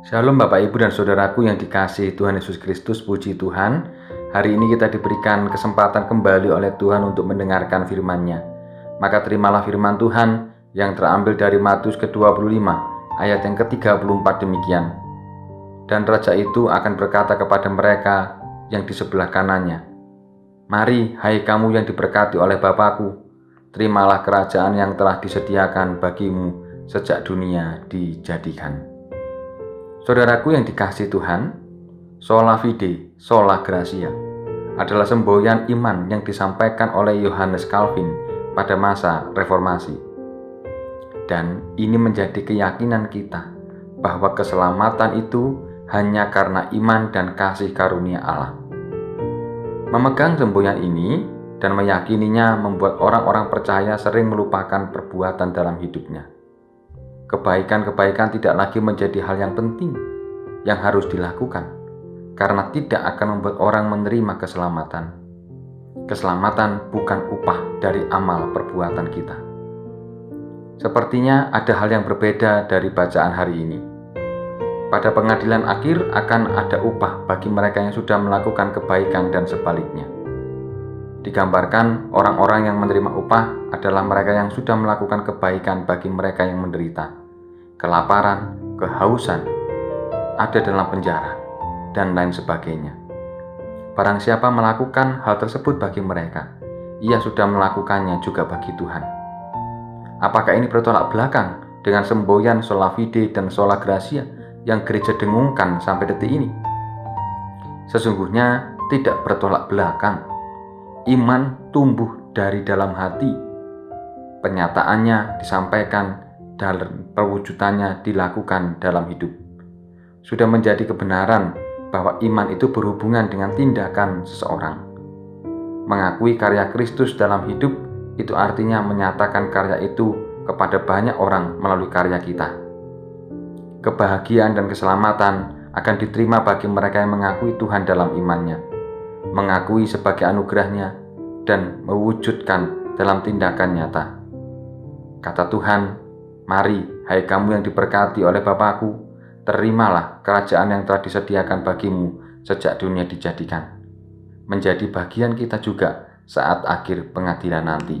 Shalom Bapak Ibu dan Saudaraku yang dikasihi Tuhan Yesus Kristus, puji Tuhan. Hari ini kita diberikan kesempatan kembali oleh Tuhan untuk mendengarkan firman-Nya. Maka terimalah firman Tuhan yang terambil dari Matius ke-25 ayat yang ke-34 demikian. Dan raja itu akan berkata kepada mereka yang di sebelah kanannya, "Mari, hai kamu yang diberkati oleh Bapa-Ku, terimalah kerajaan yang telah disediakan bagimu sejak dunia dijadikan." Saudaraku yang dikasihi Tuhan, sola fide, sola gratia adalah semboyan iman yang disampaikan oleh Yohanes Calvin pada masa reformasi. Dan ini menjadi keyakinan kita bahwa keselamatan itu hanya karena iman dan kasih karunia Allah. Memegang semboyan ini dan meyakininya membuat orang-orang percaya sering melupakan perbuatan dalam hidupnya. Kebaikan-kebaikan tidak lagi menjadi hal yang penting yang harus dilakukan, karena tidak akan membuat orang menerima keselamatan. Keselamatan bukan upah dari amal perbuatan kita. Sepertinya ada hal yang berbeda dari bacaan hari ini. Pada pengadilan akhir akan ada upah bagi mereka yang sudah melakukan kebaikan dan sebaliknya. Digambarkan orang-orang yang menerima upah adalah mereka yang sudah melakukan kebaikan bagi mereka yang menderita, kelaparan, kehausan, ada dalam penjara, dan lain sebagainya. Barang siapa melakukan hal tersebut bagi mereka, ia sudah melakukannya juga bagi Tuhan. Apakah ini bertolak belakang dengan semboyan sola fide dan sola gratia yang gereja dengungkan sampai detik ini? Sesungguhnya tidak bertolak belakang. Iman tumbuh dari dalam hati. Penyataannya disampaikan dan perwujudannya dilakukan dalam hidup. Sudah menjadi kebenaran bahwa iman itu berhubungan dengan tindakan seseorang. Mengakui karya Kristus dalam hidup itu artinya menyatakan karya itu kepada banyak orang melalui karya kita. Kebahagiaan dan keselamatan akan diterima bagi mereka yang mengakui Tuhan dalam imannya, mengakui sebagai anugerahnya, dan mewujudkan dalam tindakan nyata. Kata Tuhan, "Mari, hai kamu yang diberkati oleh Bapa-Ku, terimalah kerajaan yang telah disediakan bagimu sejak dunia dijadikan." Menjadi bagian kita juga saat akhir pengadilan nanti.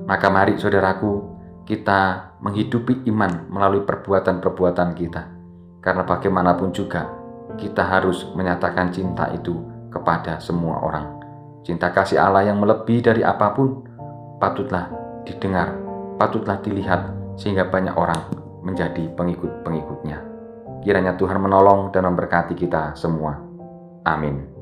Maka mari saudaraku, kita menghidupi iman melalui perbuatan-perbuatan kita. Karena bagaimanapun juga, kita harus menyatakan cinta itu kepada semua orang. Cinta kasih Allah yang melebihi dari apapun patutlah didengar, patutlah dilihat, sehingga banyak orang menjadi pengikut-pengikutnya. Kiranya Tuhan menolong dan memberkati kita semua. Amin.